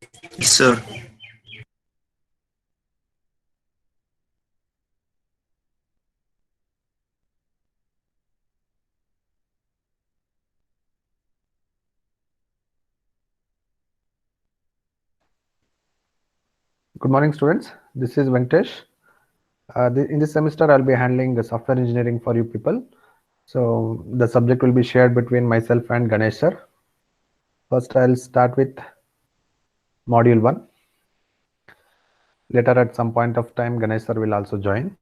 Yes, sir. Good morning, students. This is Venkatesh. In this semester, I'll be handling the software engineering for you people. So the subject will be shared between myself and Ganesh sir. First, I'll start with module 1. Later, at some point of time, Ganesh sir will also join.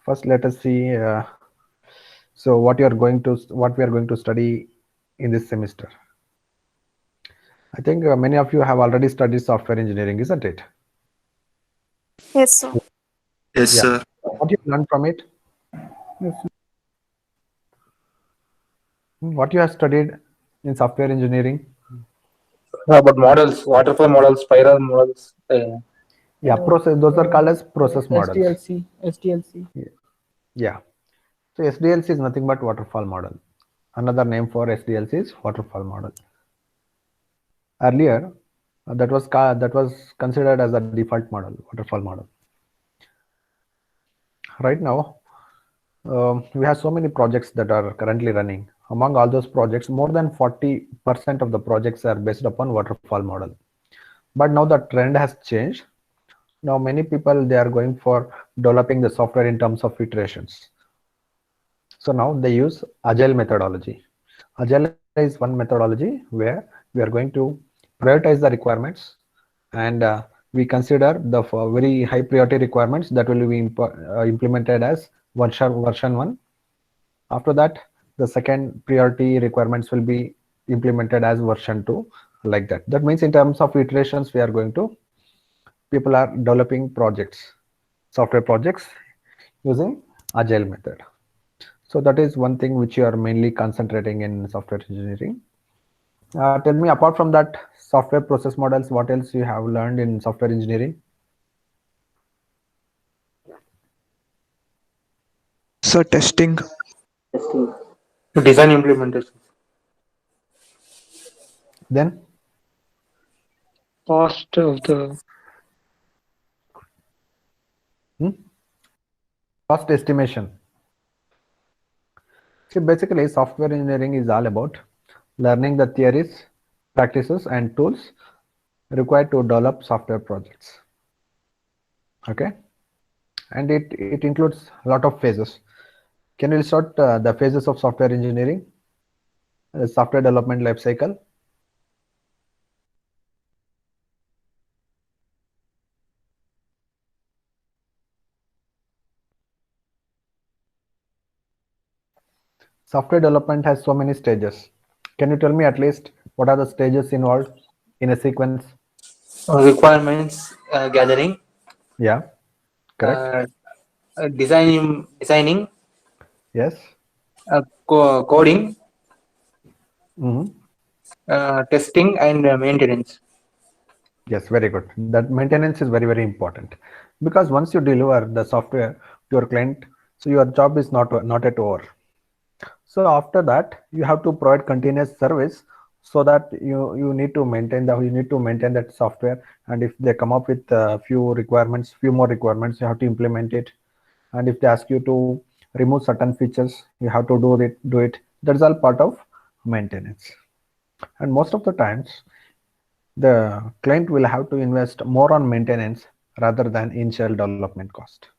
First, let us see. So what we are going to study in this semester. I think many of you have already studied software engineering, isn't it? Yes, sir. Yes, Yeah. sir. What you learned from it? What you have studied in software engineering? But models, waterfall models, spiral models. Yeah, process. Those are called as process models. SDLC. Yeah. So SDLC is nothing but waterfall model. Another name for SDLC is waterfall model. Earlier, that was considered as a default model, waterfall model. Right now, we have so many projects that are currently running. Among all those projects, more than 40% of the projects are based upon waterfall model. But now the trend has changed. Now many people they are going for developing the software in terms of iterations. So now they use agile methodology. Agile is one methodology where we are going to prioritize the requirements and we consider the very high priority requirements that will be implemented as version 1. After that, the second priority requirements will be implemented as version 2, like that. That means in terms of iterations, we are going to people are developing projects, software projects using agile method. So that is one thing which you are mainly concentrating in software engineering. Tell me, apart from that, software process models, what else you have learned in software engineering? So testing. Design implementation. Then Cost of the hmm? Cost estimation. See, basically, software engineering is all about learning the theories, practices, and tools required to develop software projects. Okay, and it includes a lot of phases. Can you list out the phases of software engineering, software development life cycle? Software development has so many stages. Can you tell me at least what are the stages involved in a sequence? Requirements gathering, Yeah, correct. uh, designing, Yes. coding, Mhm. testing, and maintenance. Yes, very good. That maintenance is very, very important because once you deliver the software to your client, so your job is not at over. So after that, you have to provide continuous service so that you need to maintain that software. And if they come up with few more requirements, you have to implement it. And if they ask you to remove certain features, you have to do it. That's all part of maintenance. And most of the times, the client will have to invest more on maintenance rather than initial development cost.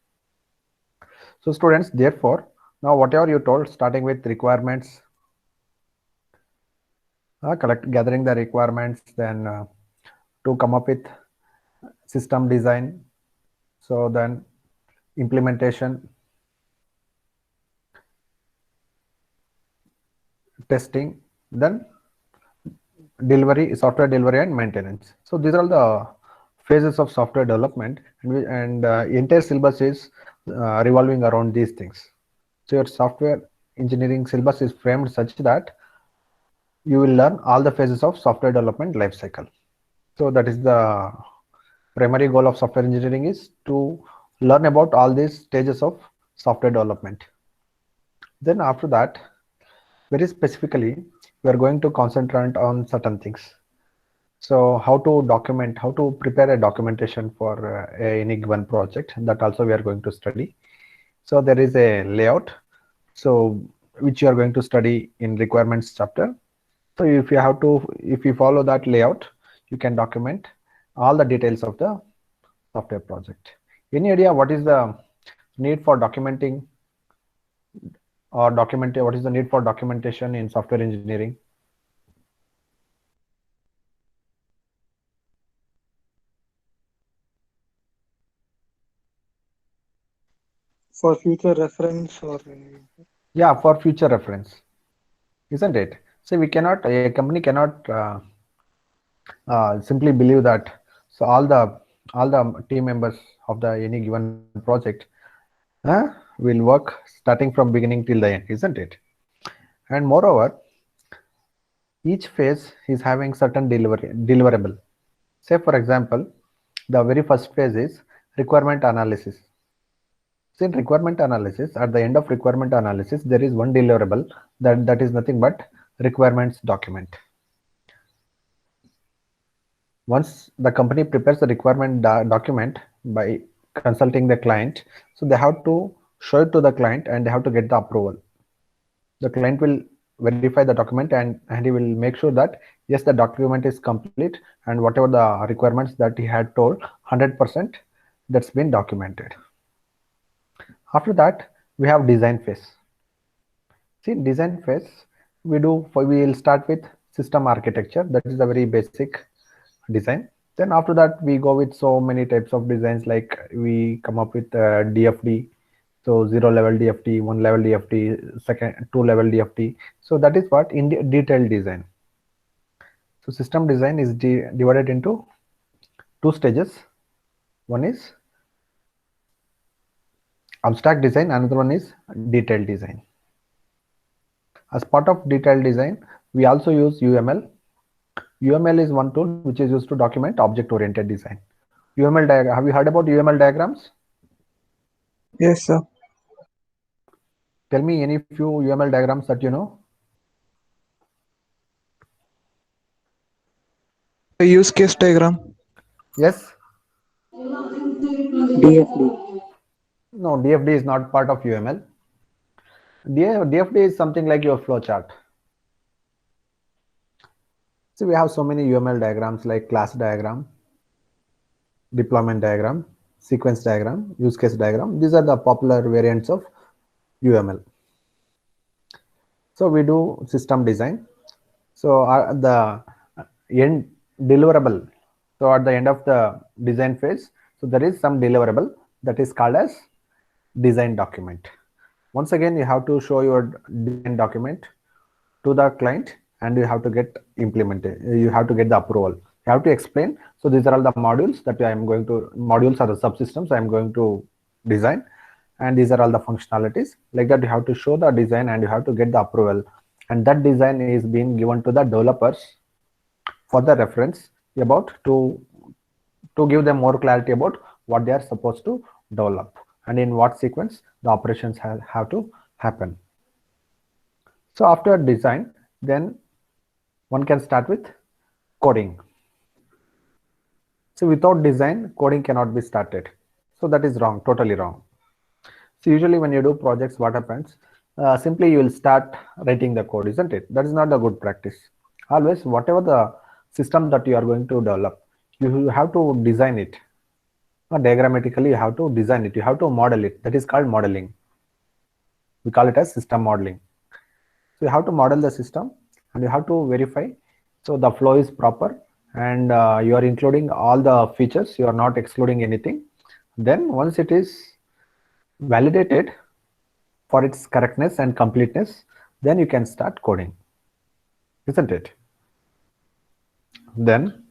So students, therefore, now whatever you told, starting with requirements, gathering the requirements, then to come up with system design, so then implementation, testing, then delivery, software delivery, and maintenance. So these are all the phases of software development, and entire syllabus is revolving around these things. So your software engineering syllabus is framed such that you will learn all the phases of software development lifecycle. So that is the primary goal of software engineering, is to learn about all these stages of software development. Then after that, very specifically, we are going to concentrate on certain things. So how to document, how to prepare a documentation for any given project, that also we are going to study. So there is a layout, so which you are going to study in requirements chapter. So if you follow that layout, you can document all the details of the software project. Any idea what is the need for documenting or what is the need for documentation in software engineering? For future reference or Yeah, for future reference, isn't it? So a company cannot simply believe that so all the team members of the any given project will work starting from beginning till the end, isn't it? And moreover, each phase is having certain deliverable. Say for example, the very first phase is requirement analysis. So in requirement analysis, at the end of requirement analysis, there is one deliverable that is nothing but requirements document. Once the company prepares the requirement document by consulting the client, so they have to show it to the client and they have to get the approval. The client will verify the document and he will make sure that yes, the document is complete and whatever the requirements that he had told, 100% that's been documented. After that, we have design phase. See, design phase, we will start with system architecture. That is a very basic design. Then after that, we go with so many types of designs, like we come up with DFD. So 0 level DFT, 1 level DFT, second 2 level DFT. So that is what in detailed design. So system design is divided into two stages. One is abstract design, another one is detailed design. As part of detailed design, we also use UML. UML is one tool which is used to document object-oriented design. UML diagram. Have you heard about UML diagrams? yes, sir. Tell me any few UML diagrams that you know. The use case diagram. Yes. DFD. No, DFD is not part of UML. DFD is something like your flowchart. So we have so many UML diagrams like class diagram, deployment diagram, sequence diagram, use case diagram. These are the popular variants of UML. So we do system design. So the end deliverable. So at the end of the design phase, so there is some deliverable that is called as design document. Once again, you have to show your design document to the client and you have to get implemented. You have to get the approval. You have to explain. So these are all the modules that modules are the subsystems I am going to design. And these are all the functionalities. Like that, you have to show the design and you have to get the approval. And that design is being given to the developers for the reference about to give them more clarity about what they are supposed to develop and in what sequence the operations have to happen. So after design, then one can start with coding. So without design, coding cannot be started. So that is wrong, totally wrong. So usually when you do projects, what happens? Simply you will start writing the code, isn't it? That is not a good practice. Always, whatever the system that you are going to develop, you have to design it. Diagrammatically, you have to design it. You have to model it. That is called modeling. We call it as system modeling. So you have to model the system and you have to verify. So the flow is proper and you are including all the features. You are not excluding anything. Then once it is validated for its correctness and completeness, then you can start coding, isn't it? Then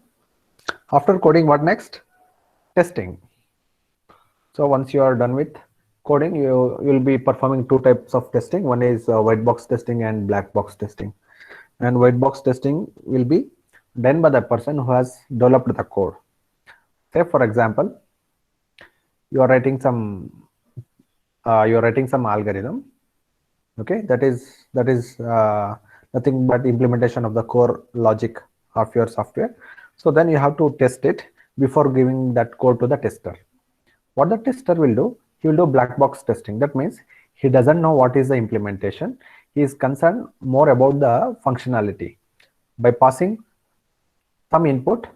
after coding, what next? Testing. So once you are done with coding, you will be performing two types of testing. One is white box testing and black box testing. And white box testing will be done by the person who has developed the code. Say for example, you are writing some algorithm. Okay, that is nothing but implementation of the core logic of your software. So then you have to test it before giving that code to the tester. What the tester will do, he will do black box testing. That means he doesn't know what is the implementation. He is concerned more about the functionality. By passing some input,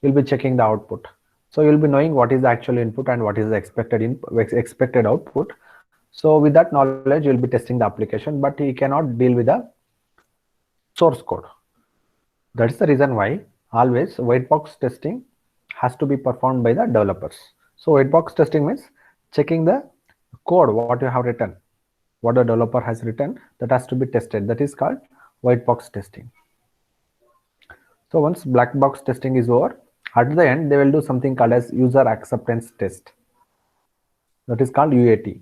you'll be checking the output. So you'll be knowing what is the actual input and what is the expected output. So with that knowledge, you'll be testing the application, but he cannot deal with the source code. That is the reason why always white box testing has to be performed by the developers. So white box testing means checking the code, what you have written, what the developer has written, that has to be tested. That is called white box testing. So once black box testing is over, at the end, they will do something called as user acceptance test. That is called UAT,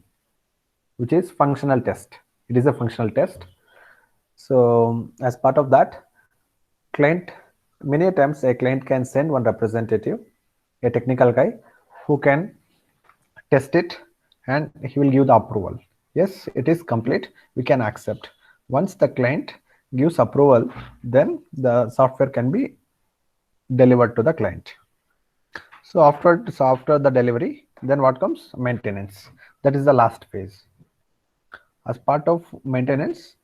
which is functional test. It is a functional test. So as part of that, client, many times a client can send one representative, a technical guy, who can test it and he will give the approval. Yes, it is complete, we can accept. Once the client gives approval, then the software can be delivered to the client. So after the delivery, then what comes? Maintenance. That is the last phase. As part of maintenance,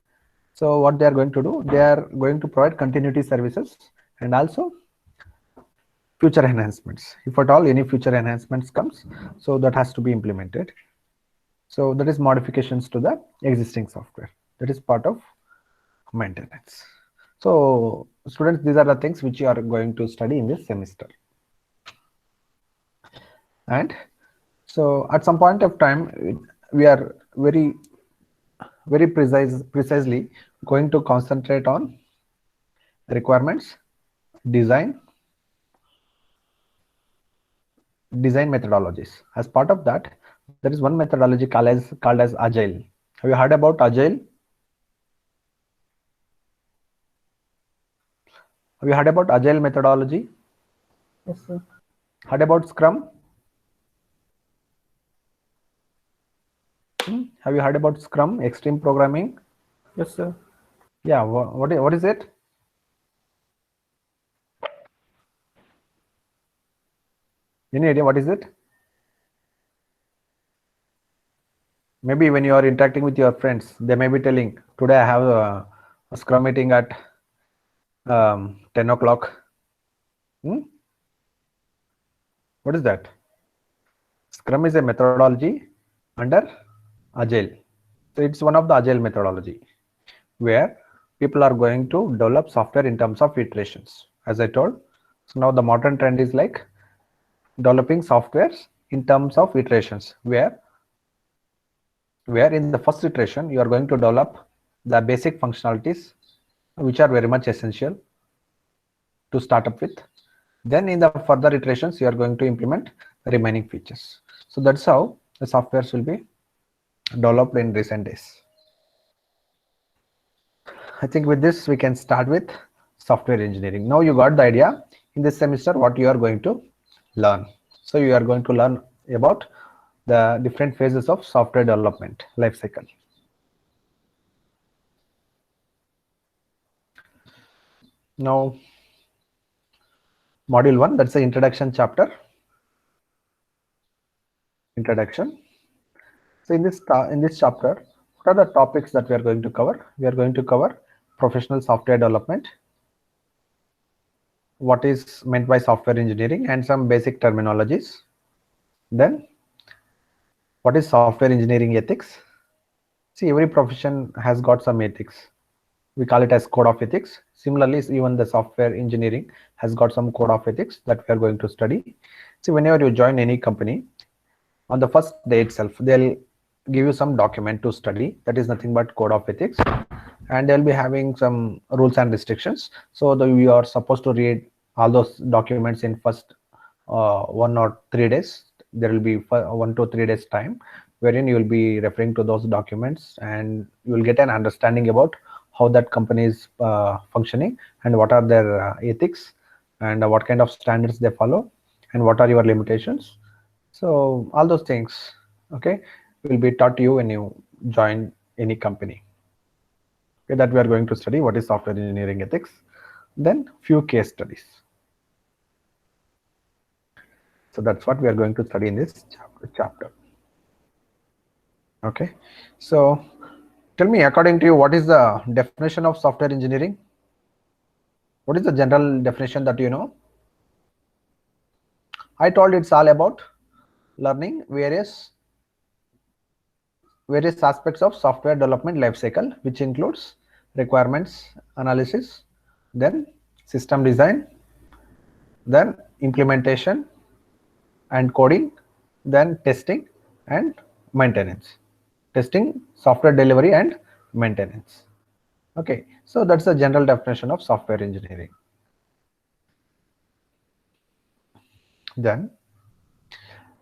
so what they are going to do, they are going to provide continuity services and also future enhancements. If at all any future enhancements comes, so that has to be implemented. So that is modifications to the existing software. That is part of maintenance. So students, these are the things which you are going to study in this semester. And so at some point of time, we are very precisely going to concentrate on requirements, design methodologies. As part of that, there is one methodology called as Agile. Have you heard about Agile? Have you heard about Agile methodology? Yes, sir. Heard about Scrum? Have you heard about Scrum, extreme programming? Yes, sir. Yeah, what is it? Any idea what is it? Maybe when you are interacting with your friends, they may be telling, today I have a Scrum meeting at 10 o'clock. What is that? Scrum is a methodology under Agile. So it's one of the Agile methodology where people are going to develop software in terms of iterations, as I told. So now the modern trend is like developing softwares in terms of iterations, where in the first iteration you are going to develop the basic functionalities which are very much essential to start up with. Then in the further iterations you are going to implement the remaining features. So that's how the softwares will be developed in recent days. I think with this we can start with software engineering. Now you got the idea in this semester what you are going to learn. So you are going to learn about the different phases of software development life cycle. Now module 1, that's the introduction chapter. Introduction. So in this chapter, what are the topics that we are going to cover? We are going to cover professional software development, what is meant by software engineering, and some basic terminologies. Then what is software engineering ethics? See, every profession has got some ethics. We call it as code of ethics. Similarly, even the software engineering has got some code of ethics that we are going to study. See, whenever you join any company, on the first day itself, they'll give you some document to study. That is nothing but code of ethics, and they'll be having some rules and restrictions. So you are supposed to read all those documents in first 1 or 3 days. There will be 1 to 3 days time wherein you will be referring to those documents, and you will get an understanding about how that company is functioning and what are their ethics and what kind of standards they follow and what are your limitations. So all those things, okay, will be taught to you when you join any company. Okay, that we are going to study what is software engineering ethics. Then few case studies. So that's what we are going to study in this chapter. Okay, so tell me, according to you, what is the definition of software engineering? What is the general definition that you know? I told it's all about learning various aspects of software development lifecycle, which includes requirements analysis, then system design, then implementation and coding, then testing and maintenance. Testing, software delivery and maintenance. Okay, so that's the general definition of software engineering. Then,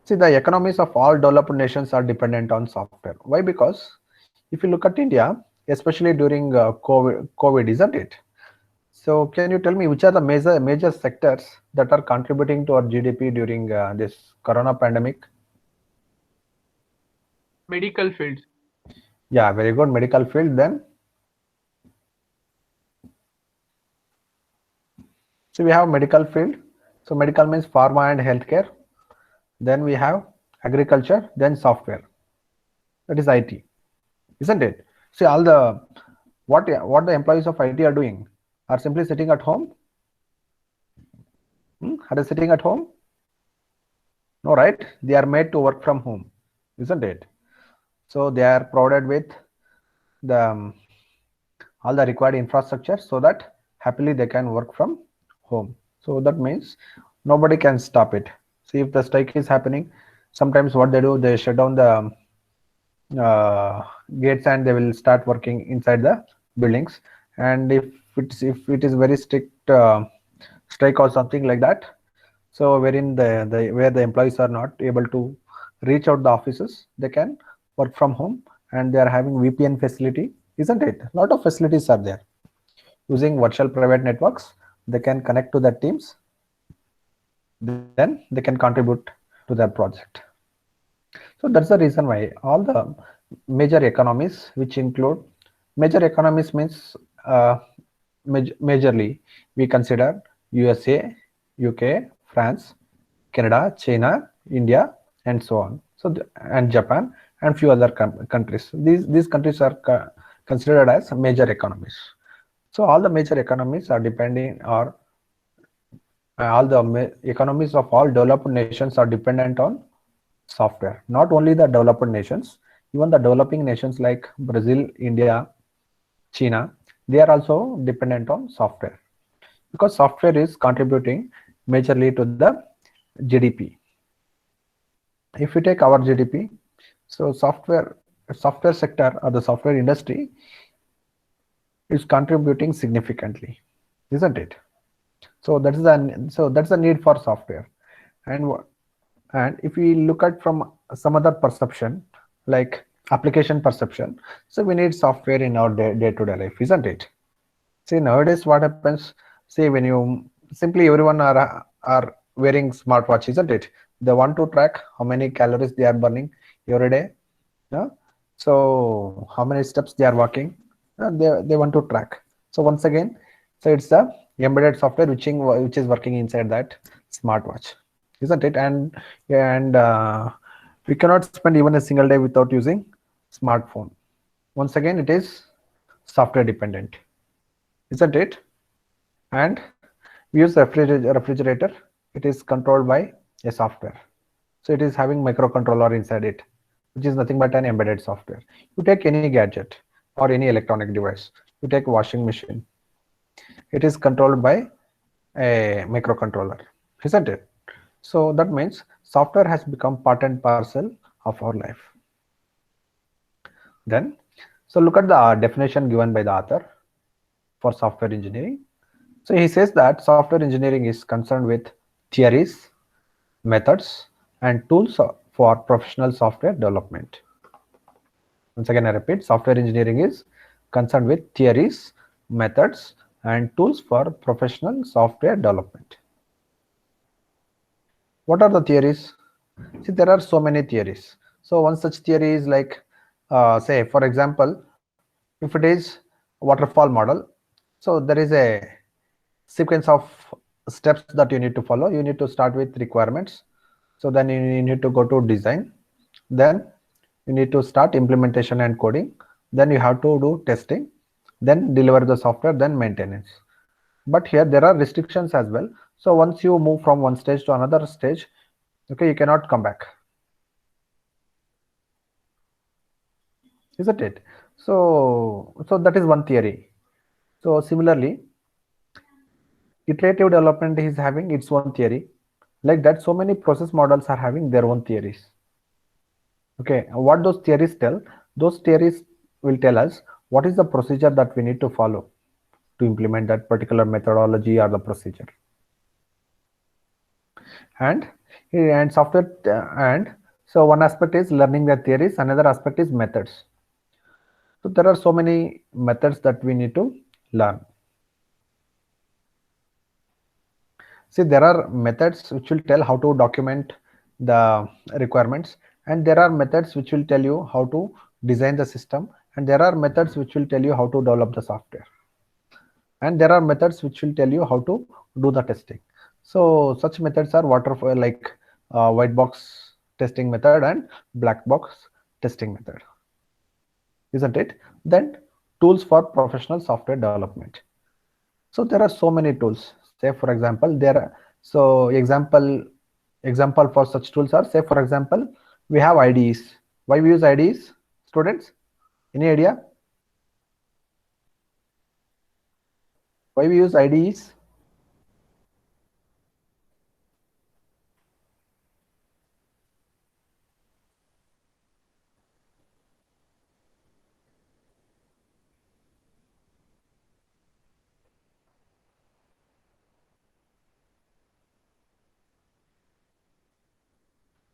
see, the economies of all developed nations are dependent on software. Why? Because if you look at India, especially during COVID, isn't it? So can you tell me which are the major sectors that are contributing to our GDP during this corona pandemic? Medical field. Yeah, very good. Medical field. Then, so we have medical field. So medical means pharma and healthcare. Then we have agriculture. Then software. That is IT, isn't it? See, all the what the employees of IT are doing are simply sitting at home. Are they sitting at home? No, right? They are made to work from home, isn't it? So they are provided with the all the required infrastructure so that happily they can work from home. So that means nobody can stop it. See, if the strike is happening, sometimes what they do, they shut down the gates and they will start working inside the buildings. And if it is very strict strike or something like that, so wherein where the employees are not able to reach out the offices, they can work from home, and they are having VPN facility, isn't it? A lot of facilities are there. Using virtual private networks, they can connect to the teams, then they can contribute to their project. So that's the reason why all the major economies, which include major economies means majorly we consider USA, UK, France, Canada, China, India, and so on. So and Japan and few other countries. These countries are considered as major economies. So all the major economies are depending, or all the economies of all developed nations are dependent on software. Not only the developed nations, even the developing nations like Brazil, India, China, they are also dependent on software, because software is contributing majorly to the GDP. If you take our GDP, so software sector or the software industry is contributing significantly, isn't it? So that's the need for software. And if we look at from some other perception, like application perception, so we need software in our day-to-day life, isn't it? See, nowadays what happens, see, when you simply everyone are wearing smartwatch, isn't it? They want to track how many calories they are burning every day. Yeah? So how many steps they are walking, they want to track. So once again, so it's the embedded software which is working inside that smartwatch, isn't it? And we cannot spend even a single day without using smartphone. Once again, it is software dependent, isn't it? And we use refrigerator. It is controlled by a software. So it is having microcontroller inside it, which is nothing but an embedded software. You take any gadget or any electronic device. You take washing machine. It is controlled by a microcontroller, isn't it? So that means software has become part and parcel of our life. Then, so look at the definition given by the author for software engineering. So he says that software engineering is concerned with theories, methods, and tools for professional software development. Once again, I repeat, software engineering is concerned with theories, methods, and tools for professional software development. What are the theories? See, there are so many theories. So one such theory is like, say, for example, if it is waterfall model. So there is a sequence of steps that you need to follow. You need to start with requirements. So then you need to go to design. Then you need to start implementation and coding. Then you have to do testing. Then deliver the software, then maintenance. But here there are restrictions as well. So once you move from one stage to another stage, okay, you cannot come back. Isn't it? So that is one theory. So similarly, iterative development is having its own theory. Like that, so many process models are having their own theories. Okay, what those theories tell? Those theories will tell us what is the procedure that we need to follow to implement that particular methodology or the procedure. And software and so one aspect is learning the theories, another aspect is methods. So there are so many methods that we need to learn. See, there are methods which will tell how to document the requirements, and there are methods which will tell you how to design the system, and there are methods which will tell you how to develop the software, and there are methods which will tell you how to do the testing. So such methods are waterfall, like white box testing method and black box testing method, isn't it? Then tools for professional software development. So there are so many tools. Say for example, example for such tools are, say for example, we have IDEs. Why we use IDEs, students? Any idea? Why we use IDEs?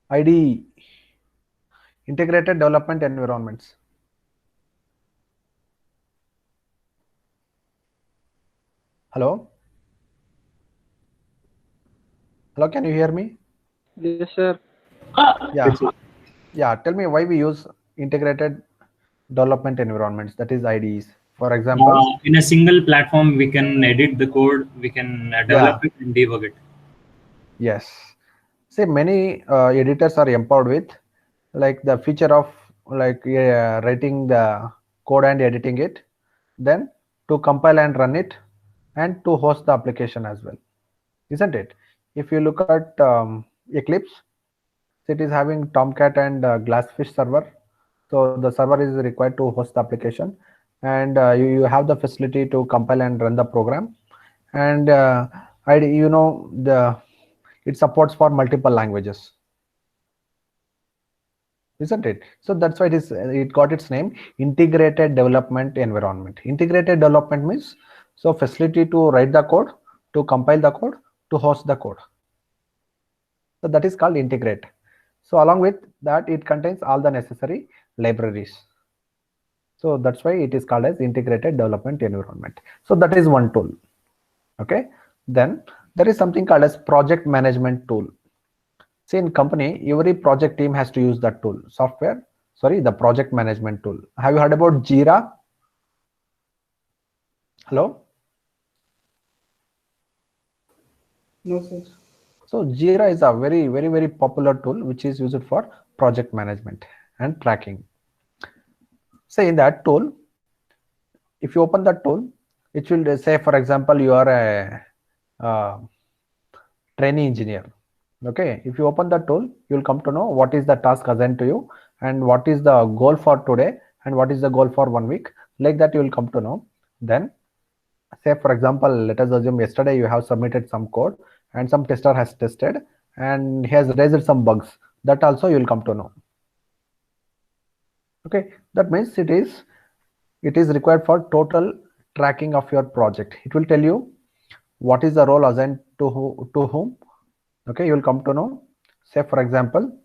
IDE, integrated development environments. Hello? Hello, can you hear me? Yes, sir. Yeah. Yeah, tell me why we use integrated development environments, that is IDEs. For example, In a single platform, we can edit the code, we can develop it and debug it. Yes. Say many editors are empowered with like the feature of like writing the code and editing it, then to compile and run it, and to host the application as well, isn't it? If you look at Eclipse, it is having Tomcat and Glassfish server. So the server is required to host the application, and you have the facility to compile and run the program. And it supports for multiple languages, isn't it? So that's why it got its name, integrated development environment. Integrated development means so facility to write the code, to compile the code, to host the code. So that is called integrate. So along with that, it contains all the necessary libraries. So that's why it is called as integrated development environment. So that is one tool. Okay. Then there is something called as project management tool. See, in company, every project team has to use that tool. The project management tool. Have you heard about Jira? Hello? No, sir. So Jira is a very, very, very popular tool which is used for project management and tracking. Say in that tool, if you open that tool, it will say, for example, you are a trainee engineer. Okay, if you open the tool, you will come to know what is the task assigned to you and what is the goal for today and what is the goal for 1 week. Like that, you will come to know. Then, say for example, let us assume yesterday you have submitted some code and some tester has tested and he has raised some bugs. That also you will come to know. Okay, that means it is required for total tracking of your project. It will tell you what is the role assigned to whom. Okay, you will come to know. Say for example,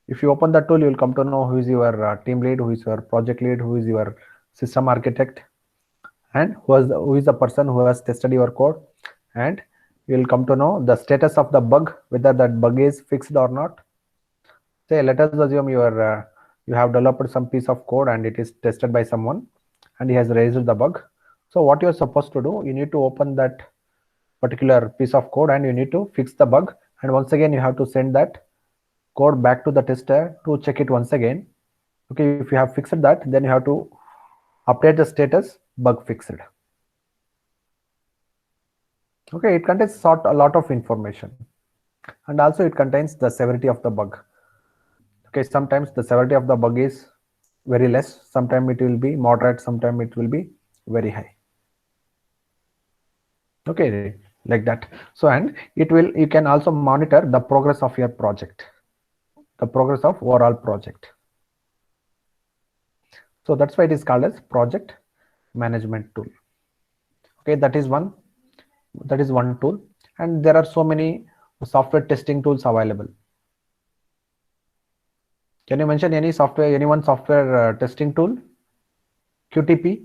if you open the tool, you will come to know who is your team lead, who is your project lead, who is your system architect, and who is the person who has tested your code, and you will come to know the status of the bug, whether that bug is fixed or not. Say let us assume you have developed some piece of code and it is tested by someone and he has raised the bug. So what you're supposed to do, you need to open that particular piece of code and you need to fix the bug, and once again you have to send that code back to the tester to check it once again. Okay, if you have fixed that, then you have to update the status bug fixed. Okay, it contains a lot of information, and also it contains the severity of the bug. Okay, sometimes the severity of the bug is very less, sometimes it will be moderate, sometimes it will be very high. Okay, like that. So, and you can also monitor the progress of your project, the progress of overall project. So that's why it is called as project management tool. Okay, that is one tool, and there are so many software testing tools available. Can you mention any software testing tool? QTP?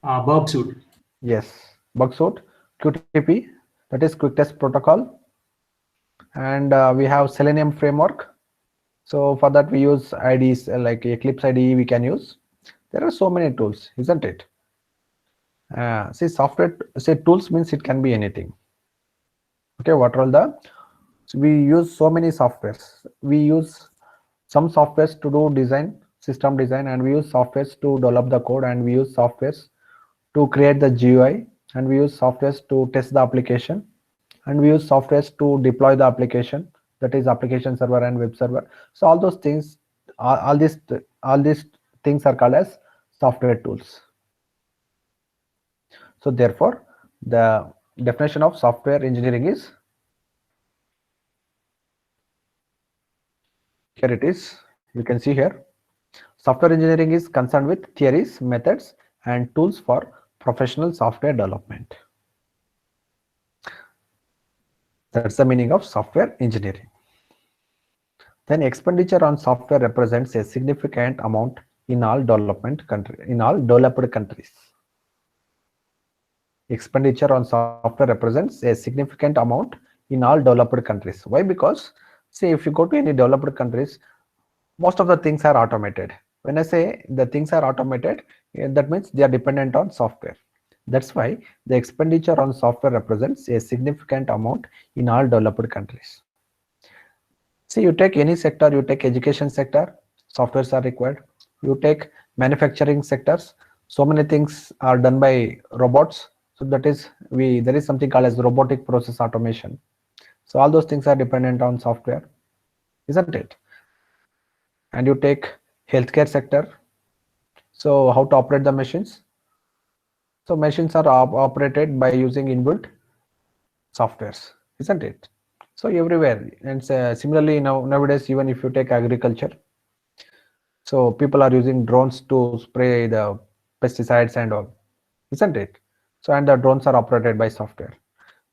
Bug suit. Yes, Bugsuit, QTP, that is quick test protocol, and we have Selenium framework. So for that we use IDEs like Eclipse IDE we can use. There are so many tools, isn't it? See, tools means it can be anything. Okay, what are we use so many softwares. We use some softwares to do system design, and we use softwares to develop the code, and we use softwares to create the GUI, and we use softwares to test the application, and we use softwares to deploy the application, that is application server and web server. So all those things, all these things are called as software tools. So therefore, the definition of software engineering is, here it is, you can see here, software engineering is concerned with theories, methods, and tools for professional software development. That's the meaning of software engineering. Then expenditure on software represents a significant amount in all developed countries. Expenditure on software represents a significant amount in all developed countries. Why? Because say if you go to any developed countries, most of the things are automated. When I say the things are automated, that means they are dependent on software. That's why the expenditure on software represents a significant amount in all developed countries. See, you take any sector, you take education sector, softwares are required. You take manufacturing sectors, so many things are done by robots. So that is, there is something called as robotic process automation. So all those things are dependent on software, isn't it? And you take healthcare sector. So how to operate the machines? So machines are operated by using inbuilt softwares, isn't it? So everywhere, and similarly nowadays, even if you take agriculture, so people are using drones to spray the pesticides and all, isn't it? So and the drones are operated by software.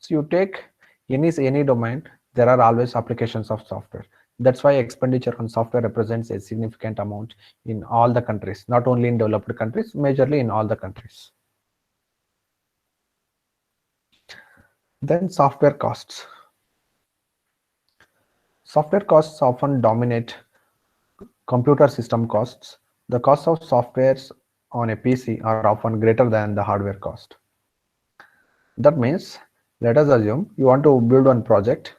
So you take any domain, there are always applications of software. That's why expenditure on software represents a significant amount in all the countries, not only in developed countries, majorly in all the countries. Then software costs. Software costs often dominate computer system costs. The cost of softwares on a PC are often greater than the hardware cost. That means, let us assume you want to build one project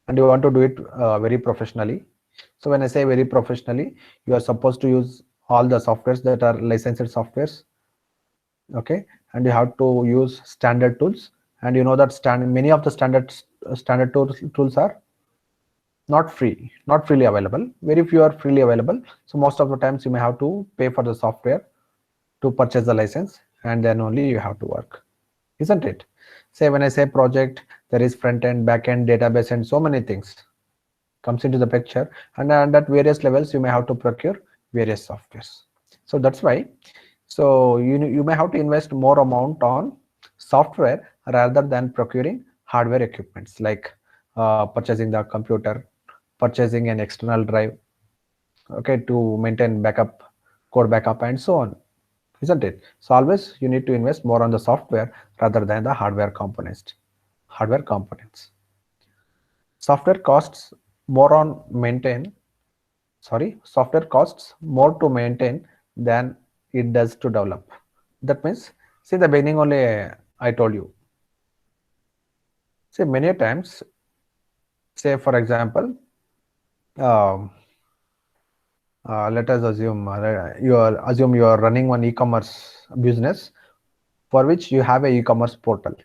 and you want to do it very professionally. So when I say very professionally, you are supposed to use all the softwares that are licensed softwares. Okay, and you have to use standard tools, and you know that many of the standard tools are not freely available. Very few are freely available. So most of the times you may have to pay for the software to purchase the license, and then only you have to work, isn't it? Say when I say project, there is front end, back end, database, and so many things comes into the picture, and at various levels you may have to procure various softwares. So that's why, so you may have to invest more amount on software rather than procuring hardware equipments like purchasing the computer, purchasing an external drive, okay, to maintain code backup, and so on, isn't it? So always you need to invest more on the software rather than the hardware components. Software costs more to maintain than it does to develop. That means See, the beginning only I told you. See, many times, say for example, um, let us assume you are running one e-commerce business for which you have a e-commerce portal.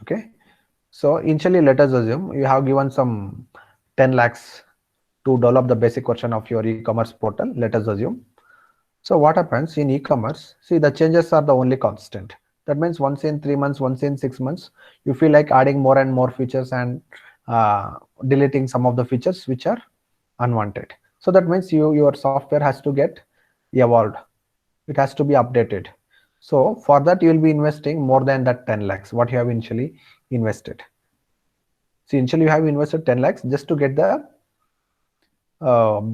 Okay, so initially let us assume you have given some 10 lakhs to develop the basic version of your e-commerce portal. Let us assume. So what happens in e-commerce? See, the changes are the only constant. That means once in 3 months, once in 6 months, you feel like adding more and more features and deleting some of the features which are unwanted. So that means your software has to get evolved. It has to be updated. So for that, you will be investing more than that 10 lakhs, what you have initially invested. See, initially you have invested 10 lakhs just to get the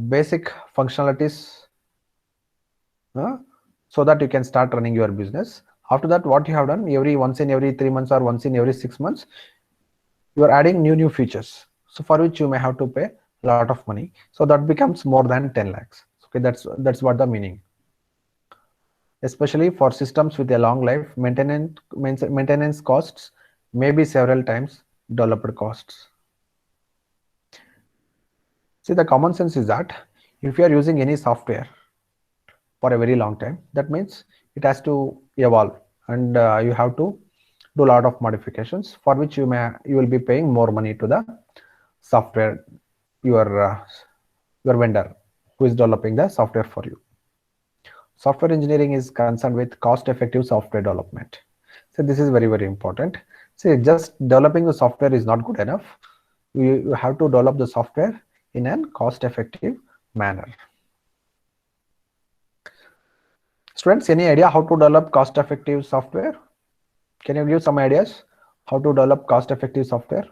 basic functionalities so that you can start running your business. After that, what you have done, once in every 3 months or once in every 6 months, you are adding new features. So for which you may have to pay a lot of money. So that becomes more than 10 lakhs. Okay, that's what the meaning. Especially for systems with a long life, maintenance costs may be several times developer costs. See, the common sense is that if you are using any software for a very long time, that means it has to evolve, and you have to do a lot of modifications for which you will be paying more money to the software, your vendor who is developing the software for you. Software engineering is concerned with cost-effective software development. So this is very, very important. See, just developing the software is not good enough. You have to develop the software in a cost-effective manner. Students, any idea how to develop cost-effective software? Can you give some ideas how to develop cost-effective software?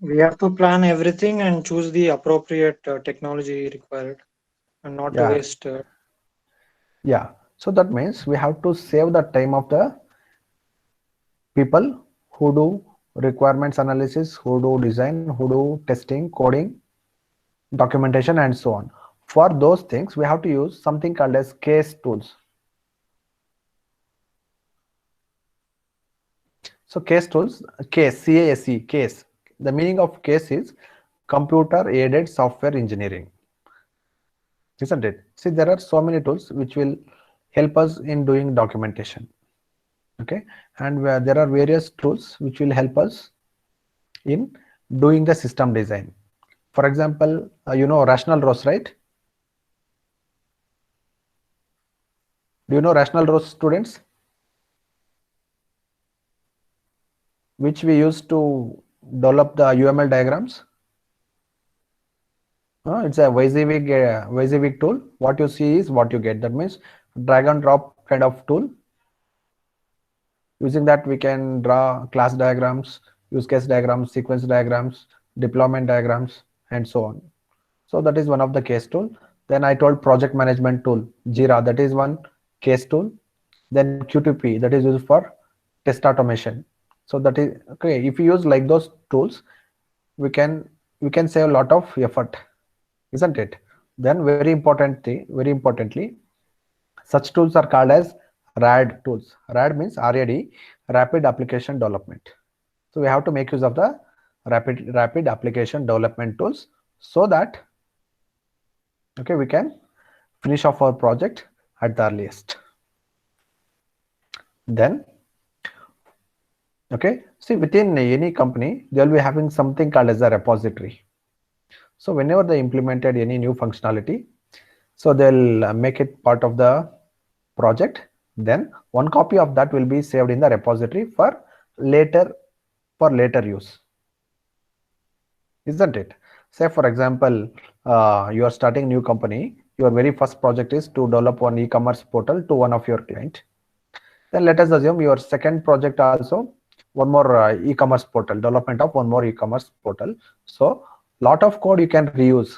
We have to plan everything and choose the appropriate technology required and not to waste. Yeah, so that means we have to save the time of the people who do requirements analysis, who do design, who do testing, coding, documentation, and so on. For those things, we have to use something called as case tools. So case tools, CASE, case. The meaning of case is computer aided software engineering, isn't it? See, there are so many tools which will help us in doing documentation. Okay, and there are various tools which will help us in doing the system design. For example, you know Rational Rose, right? Do you know Rational Rose, students? Which we use to develop the UML diagrams. It's a WYSIWYG tool. What you see is what you get. That means drag and drop kind of tool. Using that, we can draw class diagrams, use case diagrams, sequence diagrams, deployment diagrams, and so on. So that is one of the case tool. Then I told project management tool, Jira, that is one case tool. Then Q2P, that is used for test automation. So that is okay. If you use like those tools, we can save a lot of effort, isn't it? Then very importantly, such tools are called as RAD tools. RAD means RAD, Rapid Application Development. So we have to make use of the rapid application development tools so that we can finish off our project at the earliest. Then see, within any company, they will be having something called as a repository. So whenever they implemented any new functionality, so they'll make it part of the project. Then one copy of that will be saved in the repository for later use, isn't it? Say for example, you are starting new company. Your very first project is to develop one e-commerce portal to one of your client. Then let us assume your second project also one more e-commerce portal, development of one more e-commerce portal. So lot of code you can reuse.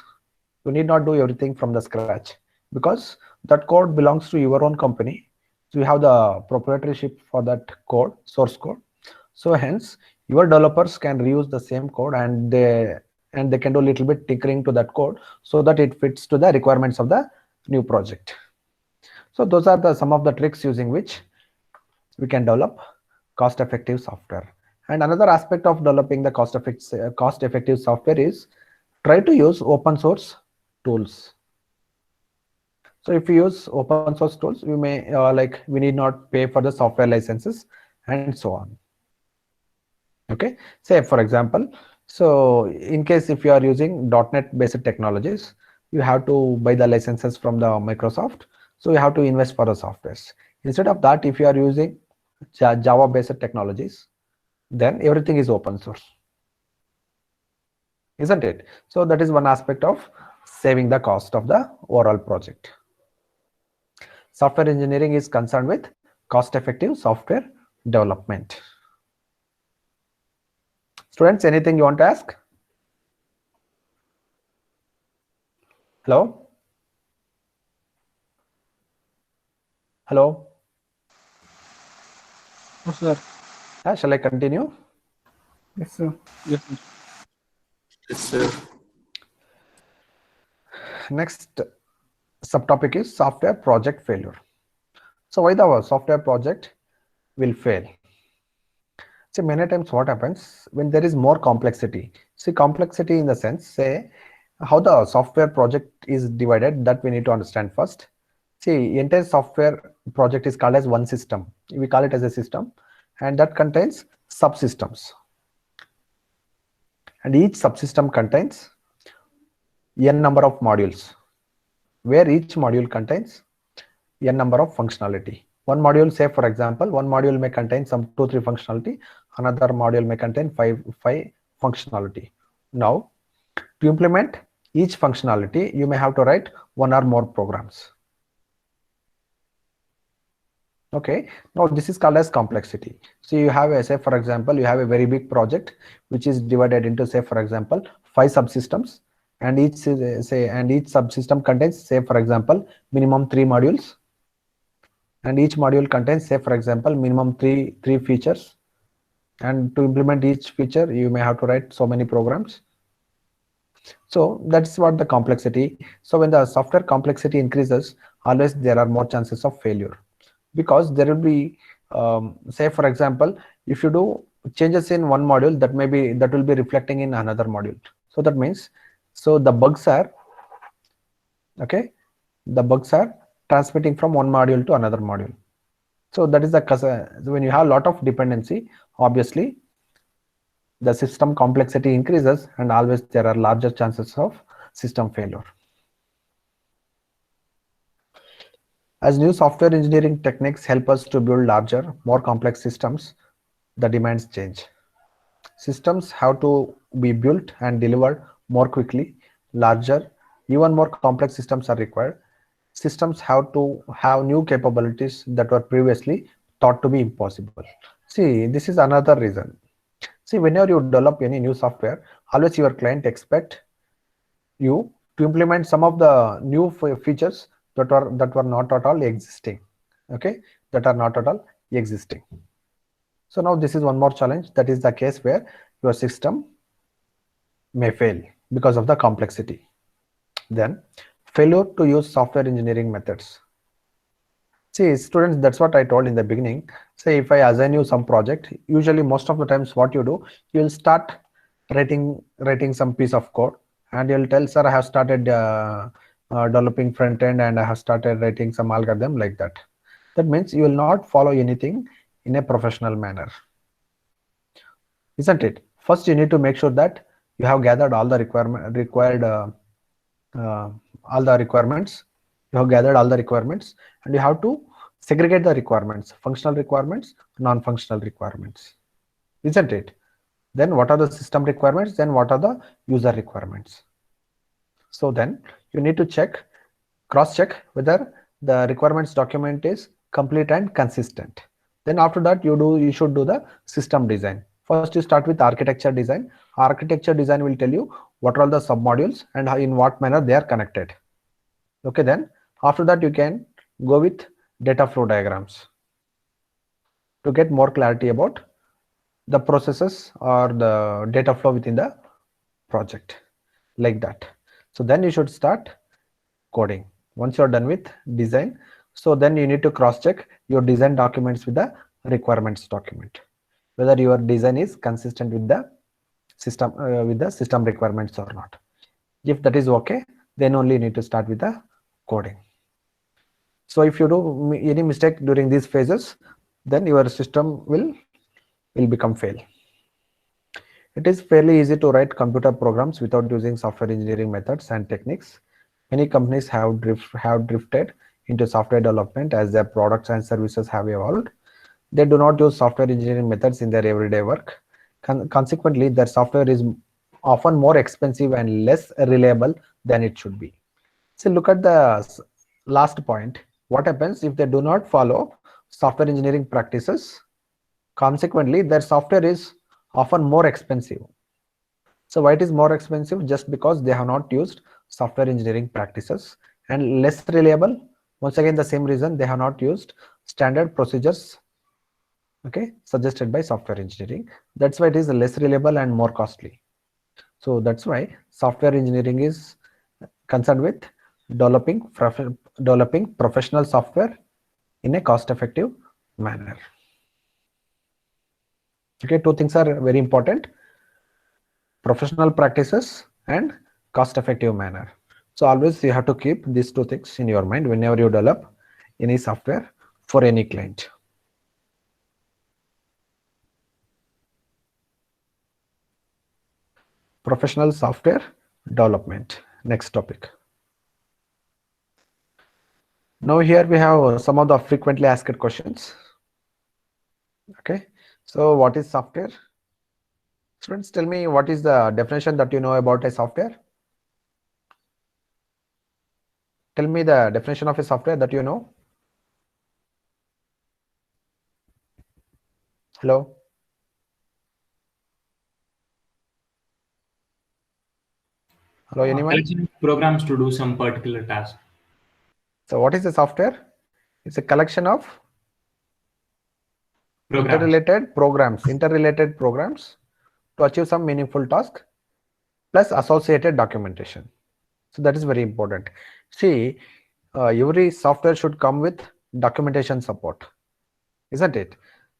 You need not do everything from the scratch because that code belongs to your own company. So you have the proprietorship for that code, source code. So hence Your developers can reuse the same code, and they can do a little bit tinkering to that code so that it fits to the requirements of the new project. So those are some of the tricks using which we can develop cost-effective software. And another aspect of developing the cost-effective software is try to use open source tools. So if you use open source tools, we may we need not pay for the software licenses and so on. Okay, say for example, so in case if you are using .NET based technologies, you have to buy the licenses from the Microsoft. So you have to invest for the softwares. Instead of that, if you are using Java based technologies, then everything is open source, isn't it? So that is one aspect of saving the cost of the overall project. Software engineering is concerned with cost-effective software development. Students, anything you want to ask? Hello? Hello? Yes, sir. Shall I continue? Yes, sir. Yes, sir. Yes, sir. Next subtopic is software project failure. So why the software project will fail? See, many times what happens when there is more complexity. See, complexity in the sense, say, how the software project is divided, that we need to understand first. See, entire software project is called as one system. We call it as a system, and that contains subsystems. And each subsystem contains n number of modules, where each module contains n number of functionality. One module, say for example, one module may contain some 2-3 functionality, another module may contain 5 functionality. Now, to implement each functionality, you may have to write one or more programs. Okay, now this is called as complexity. So you have a, say for example, you have a very big project which is divided into, say for example, 5 subsystems, and each subsystem contains, say for example, minimum 3 modules, and each module contains, say for example, minimum three features, and to implement each feature you may have to write so many programs. So that's what the complexity. So when the software complexity increases, always there are more chances of failure, because there will be say for example, if you do changes in one module, that will be reflecting in another module. So that means, so the bugs are transmitting from one module to another module. So that is when you have a lot of dependency, obviously the system complexity increases, and always there are larger chances of system failure. As new software engineering techniques help us to build larger, more complex systems, the demands change. Systems have to be built and delivered more quickly. Larger, even more complex systems are required. Systems have to have new capabilities that were previously thought to be impossible. See, this is another reason. See, whenever you develop any new software, always your client expect you to implement some of the new features that were not at all existing. Okay, that are not at all existing. So now this is one more challenge. That is the case where your system may fail because of the complexity. Then failure to use software engineering methods. See, students, that's what I told in the beginning. Say if I assign you some project, usually most of the times what you do, you'll start writing some piece of code, and you'll tell, sir, I have started developing front end, and I have started writing some algorithm like that. That means you will not follow anything in a professional manner, isn't it? First, you need to make sure that you have gathered all the requirements. You have gathered all the requirements, and you have to segregate the requirements: functional requirements, non-functional requirements, isn't it? Then what are the system requirements? Then what are the user requirements? So then you need to cross-check whether the requirements document is complete and consistent. Then after that, you should do the system design. First, you start with architecture design. Architecture design will tell you what are all the submodules and in what manner they are connected. Okay, then after that you can go with data flow diagrams to get more clarity about the processes or the data flow within the project, like that. So then you should start coding. Once you're done with design, so then you need to cross check your design documents with the requirements document, whether your design is consistent with the system requirements or not. If that is okay, then only you need to start with the coding. So if you do any mistake during these phases, then your system will become fail. It is fairly easy to write computer programs without using software engineering methods and techniques. Many companies have drifted into software development as their products and services have evolved. They do not use software engineering methods in their everyday work. Consequently, their software is often more expensive and less reliable than it should be. So look at the last point. What happens if they do not follow software engineering practices? Consequently, their software is often more expensive. So why it is more expensive? Just because they have not used software engineering practices, and less reliable. Once again, the same reason, they have not used standard procedures, okay, suggested by software engineering. That's why it is less reliable and more costly. So that's why software engineering is concerned with developing professional software in a cost-effective manner. Okay, two things are very important: professional practices and cost-effective manner. So always you have to keep these two things in your mind whenever you develop any software for any client. Professional software development. Next topic. Now here we have some of the frequently asked questions. Okay, so what is software? Students, tell me what is the definition that you know about a software? Tell me the definition of a software that you know. Hello? Hello, anyone? Collection of programs to do some particular task. So what is a software? It's a collection of interrelated programs to achieve some meaningful task plus associated documentation. So that is very important. See, every software should come with documentation support, isn't it?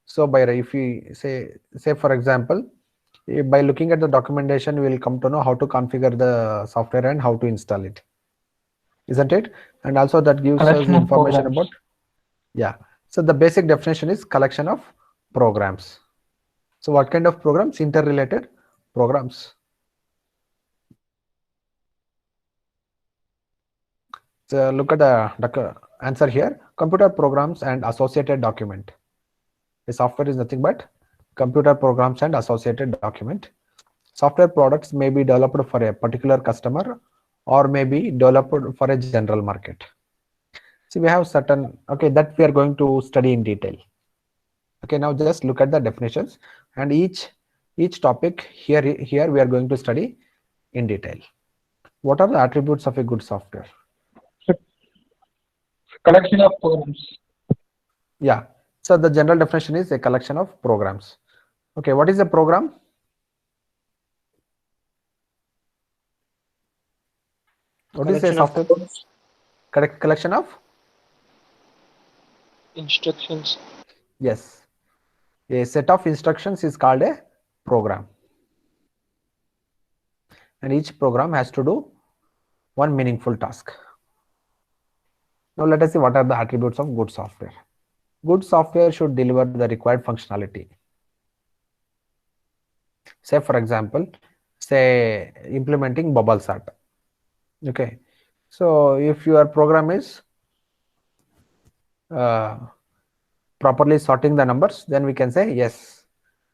So by if we say for example, by looking at the documentation, we will come to know how to configure the software and how to install it, isn't it? And also that gives us information about, yeah. So the basic definition is collection of programs. So what kind of programs? Interrelated programs. So look at the answer here: computer programs and associated document. The software is nothing but computer programs and associated document. Software products may be developed for a particular customer or may be developed for a general market. So we have certain, okay, that we are going to study in detail. Okay, now just look at the definitions, and each topic here we are going to study in detail. What are the attributes of a good software? Collection of programs. Yeah, so the general definition is a collection of programs. Okay, what is a program? What is a software? Correct, collection of instructions. Yes, a set of instructions is called a program, and each program has to do one meaningful task. Now let us see what are the attributes of good software. Good software should deliver the required functionality. Say for example, say implementing bubble sort. Okay, so if your program is properly sorting the numbers, then we can say yes.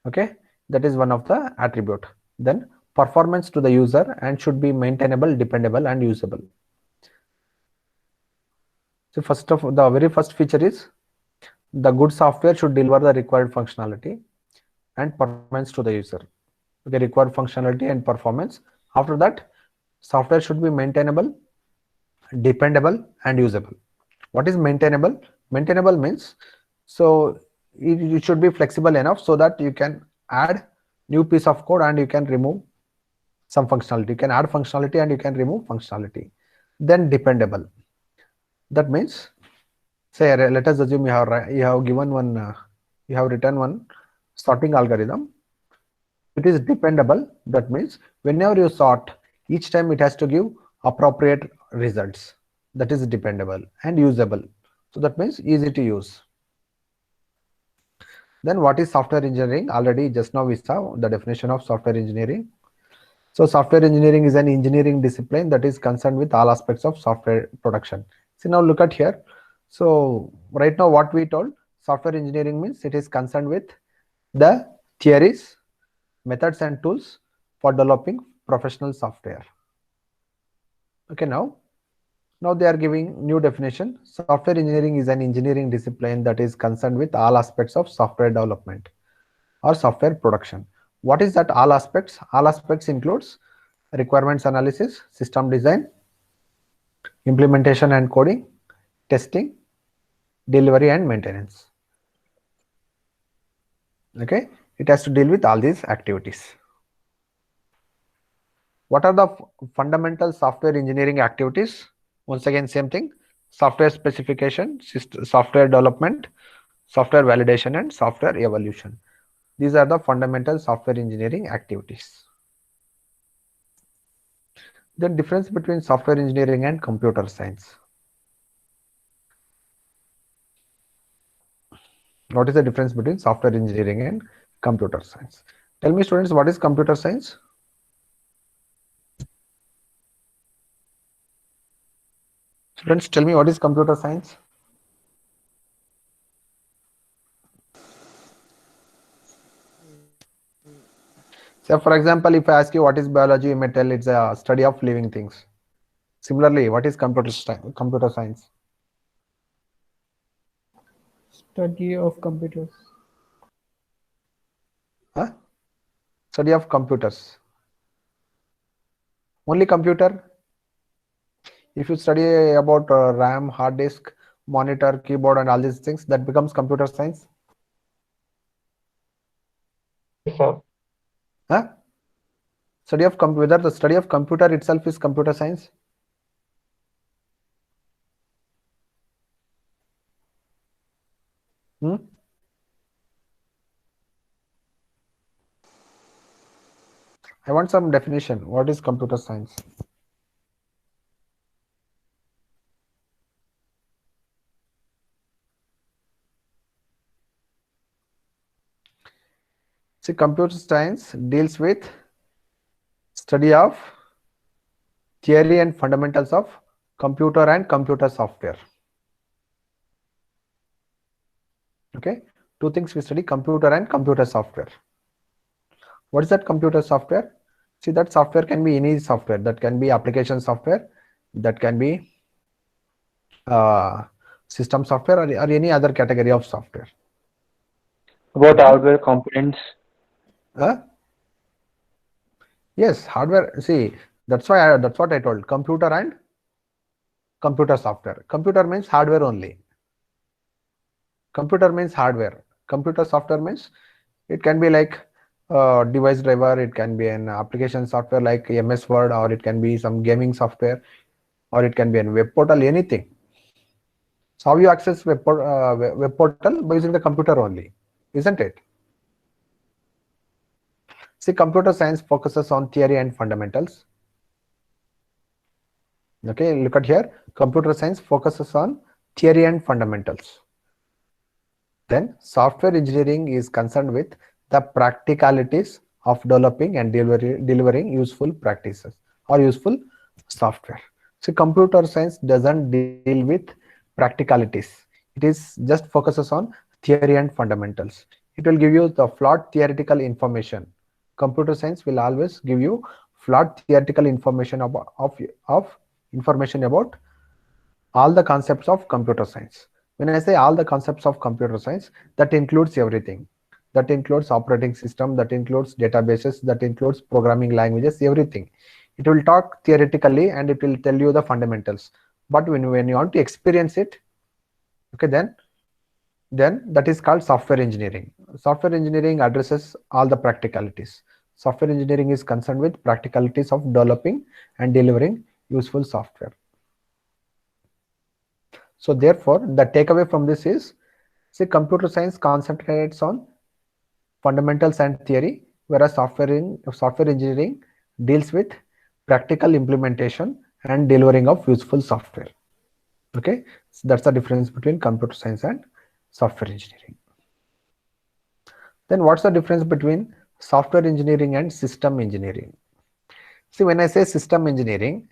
Okay, that is one of the attribute. Then performance to the user and should be maintainable, dependable, and usable. So the very first feature is the good software should deliver the required functionality and performance to the user. Okay, required functionality and performance. After that, software should be maintainable, dependable, and usable. What is maintainable? Maintainable means, so it should be flexible enough so that you can add new piece of code and you can remove some functionality. You can add functionality and you can remove functionality. Then dependable. That means, say, let us assume you have given one, you have written one sorting algorithm. It is dependable. That means whenever you sort, each time it has to give appropriate results. That is dependable and usable. So that means easy to use. Then what is software engineering? Already just now we saw the definition of software engineering. So software engineering is an engineering discipline that is concerned with all aspects of software production. See, now look at here. So right now what we told, software engineering means it is concerned with the theories, methods and tools for developing professional software. Okay, now they are giving new definition. Software engineering is an engineering discipline that is concerned with all aspects of software development or software production. What is that all aspects? All aspects includes requirements analysis, system design, implementation and coding, testing, delivery and maintenance. Okay, it has to deal with all these activities. What are the fundamental software engineering activities? Once again, same thing: software specification, software development, software validation and software evolution. These are the fundamental software engineering activities. The difference between software engineering and computer science. What is the difference between software engineering and computer science? Tell me, students, what is computer science? Students, tell me, what is computer science? So for example, if I ask you what is biology, you may tell it's a study of living things. Similarly, what is computer science? Study of computers. Huh? Study of computers. Only computer? If you study about RAM, hard disk, monitor, keyboard and all these things, that becomes computer science? Yes, sir. Huh? Study of whether the study of computer itself is computer science? I want some definition. What is computer science? See, computer science deals with study of theory and fundamentals of computer and computer software. Okay, two things we study: computer and computer software. What is that computer software? See, that software can be any software. That can be application software, that can be system software, or any other category of software. About hardware components. Yes, hardware. See, that's what I told. Computer and computer software. Computer means hardware only. Computer means hardware. Computer software means it can be like device driver, it can be an application software like MS Word, or it can be some gaming software, or it can be a web portal, anything. So how you access web portal? By using the computer only, isn't it? See, computer science focuses on theory and fundamentals. Okay, look at here. Computer science focuses on theory and fundamentals. Then software engineering is concerned with the practicalities of developing and delivering useful practices or useful software. So computer science doesn't deal with practicalities. It is just focuses on theory and fundamentals. It will give you the flawed theoretical information. Computer science will always give you flawed theoretical information about all the concepts of computer science. When I say all the concepts of computer science, that includes everything. That includes operating system, that includes databases, that includes programming languages, everything. It will talk theoretically and it will tell you the fundamentals. But when you want to experience it, okay, then Then that is called software engineering. Software engineering addresses all the practicalities. Software engineering is concerned with practicalities of developing and delivering useful software. So therefore, the takeaway from this is, see, computer science concentrates on fundamentals and theory, whereas software engineering deals with practical implementation and delivering of useful software. Okay, so that's the difference between computer science and software engineering. Then what's the difference between software engineering and system engineering? See, when I say system engineering,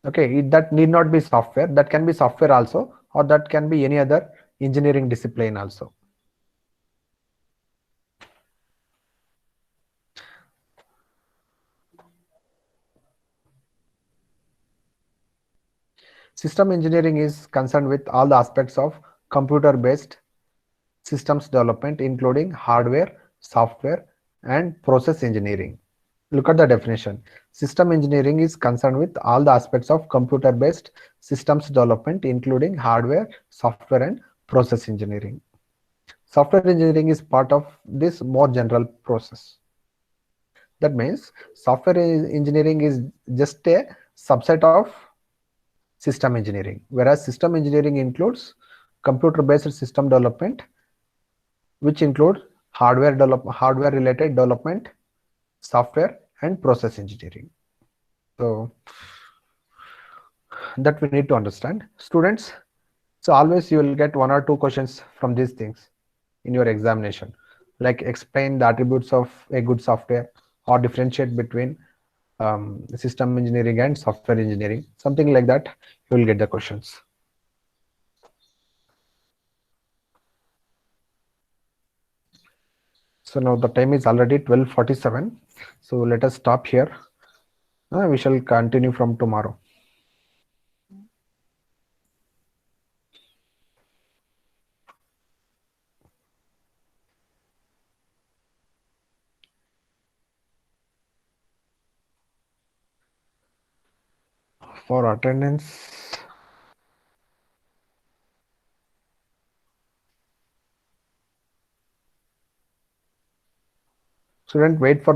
okay, that need not be software, that can be software also, or that can be any other engineering discipline also. System engineering is concerned with all the aspects of computer-based systems development, including hardware, software, and process engineering. Look at the definition. System engineering is concerned with all the aspects of computer-based systems development, including hardware, software, and process engineering. Software engineering is part of this more general process. That means software engineering is just a subset of system engineering, whereas system engineering includes computer-based system development, which include hardware related development, software, and process engineering. So that we need to understand, students. So always you will get 1 or 2 questions from these things in your examination, like explain the attributes of a good software, or differentiate between system engineering and software engineering, something like that. You will get the questions. So now the time is already 12:47. So let us stop here. We shall continue from tomorrow. For attendance, student, wait for